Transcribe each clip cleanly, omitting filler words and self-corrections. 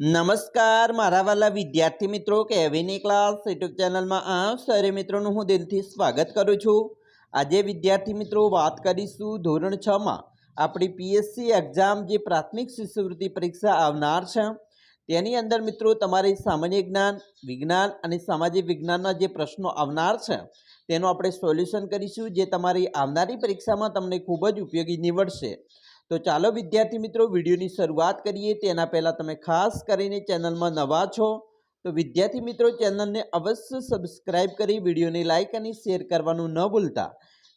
નમસ્કાર મારા વાલા વિદ્યાર્થી મિત્રો કેવીની ક્લાસ યુટ્યુબ ચેનલમાં આપ સરે મિત્રોનું હું દિલથી સ્વાગત કરું છું। આજે વિદ્યાર્થી મિત્રો વાત કરીશું ધોરણ 6 માં આપણી પીએસસી એક્ઝામ જે પ્રાથમિક શિષ્યવૃત્તિ પરીક્ષા આવનાર છે તેની અંદર મિત્રો તમારી સામાન્ય જ્ઞાન, વિજ્ઞાન અને સામાજિક વિજ્ઞાનના જે પ્રશ્નો આવનાર છે તેનું આપણે સોલ્યુશન કરીશું, જે તમારી આવનારી પરીક્ષામાં તમને ખૂબ જ ઉપયોગી નીવડશે। तो चालो विद्यार्थी मित्रों वीडियो की शुरुआत करिए। तेना पहला तमे खास करीने चैनल में नवा छो तो विद्यार्थी मित्रों चैनल ने अवश्य सब्सक्राइब करी वीडियो ने लाइक और शेर करवानुं न भूलता,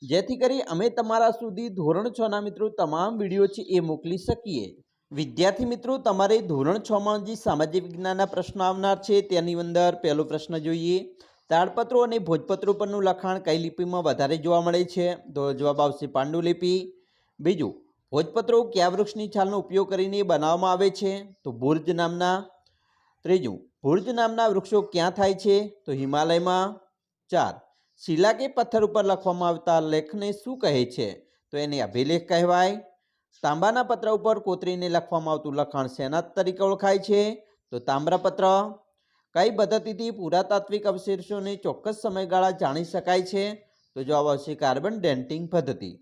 जेथी करी अमे तमारा सुधी धोरण 6 ना मित्रों तमाम वीडियो छे ए मोकली सकीए। विद्यार्थी मित्रों तमारे धोरण 6 में जे सामाजिक विज्ञानना प्रश्न आवनार छे तेनी अंदर पहलो प्रश्न जोईए, ताड़पत्रों और भोजपत्रों परनुं लखाण कई लिपि में वधारे जोवा मळे छे? तो जवाब आवशे पांडुलिपि। बीजू, भोजपत्रों क्या वृक्षनी छालनो उपयोग करीने बनाववामां आवे छे? तो बुर्ज नामना। त्रीजू, बुर्ज नामना वृक्षो क्या थाय छे? तो हिमालय में। 4, शिला के पत्थर पर लखवामां आवता लेखने शुं कहे छे? तो एने अभिलेख कहेवाय। तांबाना पत्र पर कोतरीने लखवामां आवतुं लखाण शेना तरीके ओळखाय छे? तो ताम्रपत्र। कई पद्धतिथी पुरातात्विक अवशेषोने चोक्कस समयगाळा जाणी शकाय छे? तो जवाब आवशे कार्बन डेटिंग पद्धति।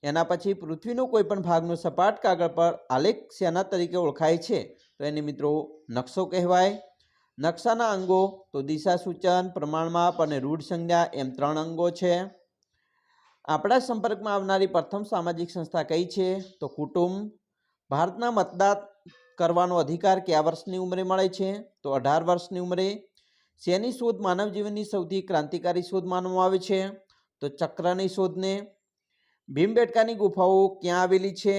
एना पछी पृथ्वीनो कोईपण भागनो सपाट कागळ पर आलेख शेना तरीके ओळखाय छे? तो एने मित्रों नक्शो कहेवाय। नक्शाना अंगो तो दिशा सूचन, प्रमाणमाप अने रूढ़ संज्ञा एम 3 अंगो छे। आपणा संपर्कमां आवनारी प्रथम सामाजिक संस्था कई छे? तो कुटुंब। भारतना मतदान करवानो अधिकार क्या वर्षनी उमरे मळे छे? तो 18 वर्षनी उमरे। शेनी शोध मानव जीवननी सौथी क्रांतिकारी शोध मानवामां आवे छे? तो चक्रनी शोधने। भीमबेटकानी गुफाओं क्या आवेली छे?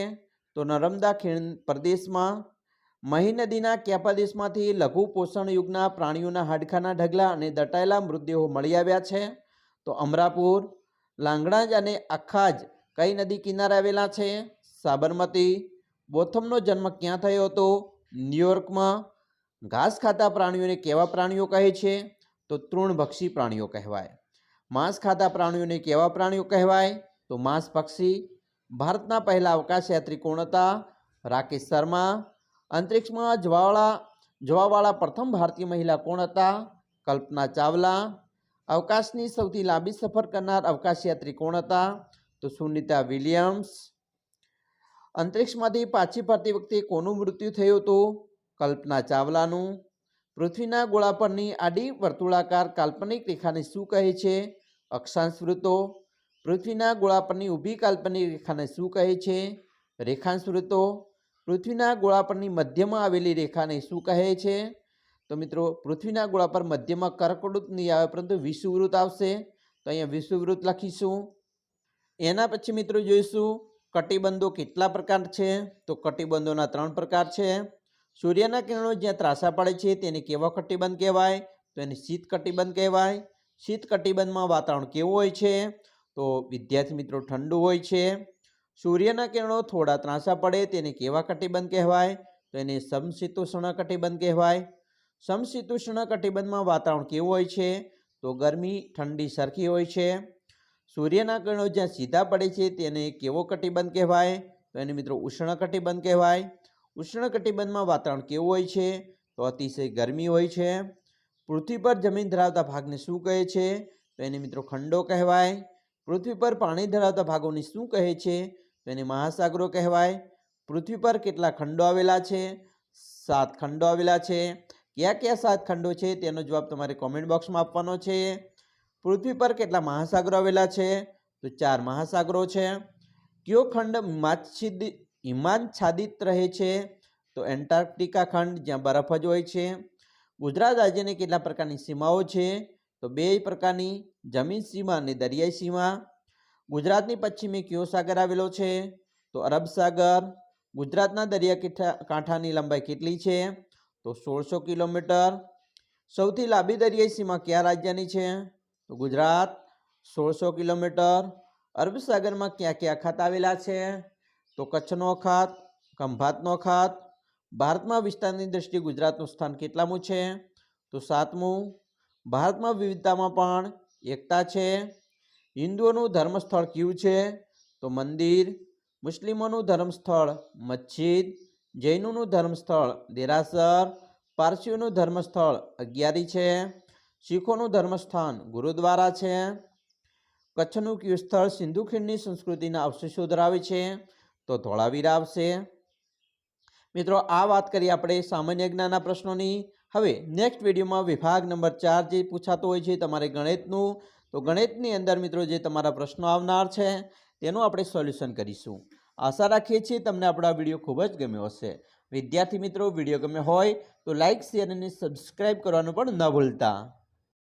तो नर्मदा खीण प्रदेश में। मही नदीना क्या प्रदेशमांथी लघु पोषण युगना प्राणीओना हाडकाना ढगला अने दटायेला मृतदेहो मळी आव्या छे? तो अमरापुर। लांगणाज अने अखाज कई नदी किनारे आवेला छे? साबरमती। बोथमनो जन्म क्या थयो हतो? न्यूयोर्क में। घास खाता प्राणीओने केवा प्राणीओ कहे छे? तो तृणभक्षी प्राणीओ कहेवाय। मांस खाता प्राणीओने केवा प्राणीओ कहेवाय? तो मांस पक्षी। भारतना पहला अवकाश यात्री कोण हता? राकेश शर्मा। अंतरिक्ष में जवावाळा प्रथम भारतीय महिला कोण हता? कल्पना चावला। अवकाशनी सौथी लांबी सफर करनार अवकाश यात्री कोण हता? तो सुनीता विलियम्स। अंतरिक्षमांथी पाછી फरती वखते कोનું मृत्यु थयुं हतुं? कल्पना चावलानुं। पृथ्वीना गोळा परनी आडी वर्तुळाकार काल्पनिक रेखाने शुं कहे छे? अक्षांश वृत्तो। पृथ्वीना गोळा परनी ऊभी काल्पनिक रेखाने शुं कहे छे? रेखांश वृत्तो। पृथ्वीना गोळा परनी मध्यमां आवेली रेखाने शुं कहे छे? तो मित्रों पृथ्वीना गोळा पर मध्यमां कर्कवृत्त नहीं आवे परंतु विषुववृत्त आवशे, तो अहींया विषुववृत्त लखीशुं। एना पछी मित्रों जोईशुं कटिबंधो केटला प्रकार छे? तो कटिबंधोना 3 प्रकार छे। सूर्यना किरणो ज्यां ત્રાસા પડે છે તેને કેવો કટિબંધ કહેવાય? તો એને શીત કટિબંધ કહેવાય। શીત કટિબંધમાં વાતાવરણ કેવું હોય છે? तो विद्यार्थी मित्रों ठंडू होय छे। सूर्यना किरणों थोड़ा ત્રાસા पड़े तेने केवा कटिबंध कहेवाय? तो एने समशीतोष्ण कटिबंध कहेवाय। समशीतोष्ण कटिबंधमां वातावरण केवुं होय छे? तो गरमी ठंडी सरखी होय छे। सूर्यना किरणों ज्यां सीधा पड़े छे तेने केवो कटिबंध कहेवाय? तो एने मित्रों उष्ण कटिबंध कहेवाय। उष्ण कटिबंधमां वातावरण केवुं होय छे? तो अतिशय गरमी होय छे। पृथ्वी पर जमीन धरावता भागने शुं कहे छे? तो एने मित्रों खंडो कहेवाय। पृथ्वी पर पाणी धरावता भागोने शुं कहे छे? तो एने महासागरो कहेवाय। पृथ्वी पर केटला खंडो आवेला छे? 7 खंडो आवेला छे। क्या क्या 7 खंडो छे तेनो जवाब तमारे कॉमेंट बॉक्स में आपवानो छे। पृथ्वी पर केटला महासागरो आवेला छे? तो 4 महासागरो छे। क्यो खंड हिमाच्छादित रहे छे? तो एंटार्क्टिका खंड ज्यां बरफ ज होय छे। गुजरात राज्यने केटला प्रकारनी सीमाओ छे? तो 2 प्रकारनी, जमीन सीमा अने दरियाई सीमा। गुजरातनी पश्चिमे क्यो सागर आवेलो छे? तो अरब सागर। गुजरातना दरिया कांठानी लंबाई केटली छे? तो 1600 किलोमीटर। सौथी लांबी दरियाई सीमा क्या राज्यनी छे? तो गुजरात 1600 किलोमीटर। अरब सागर में क्या क्या अखात आवेला छे? तो कच्छनो अखात, खंभातनो अखात। भारत में विस्तारनी दृष्टिए गुजरातनुं स्थान केटलामुं छे? तो 7मुं। भारत में विविधता में पण एकता छे। हिंदुओनुं धर्मस्थळ क्युं छे? तो मंदिर। मुस्लिमोनुं धर्मस्थळ मस्जिद। જૈનોનું ધર્મસ્થળ દેરાસર, પારસીઓનું ધર્મસ્થળ અગિયારી છે, શીખોનું ધર્મસ્થાન ગુરુદ્વારા છે, કચ્છનું કયું સ્થળ સિંધુ ખીણની સંસ્કૃતિના અવશેષો ધરાવે છે તો ધોળાવીરા આવશે। મિત્રો આ વાત કરી આપણે સામાન્ય જ્ઞાનના પ્રશ્નોની। હવે નેક્સ્ટ વિડીયોમાં વિભાગ નંબર 4 જે પૂછાતો હોય છે તમારે ગણિતનું, તો ગણિતની અંદર મિત્રો જે તમારા પ્રશ્નો આવનાર છે તેનું આપણે સોલ્યુશન કરીશું। આશા રાખીએ છીએ તમને આપણો આ વિડીયો ખૂબ જ ગમ્યો હશે। વિદ્યાર્થી મિત્રો વિડીયો ગમ્યો હોય તો લાઇક, શેર અને સબસ્ક્રાઈબ કરવાનું પણ ન ભૂલતા।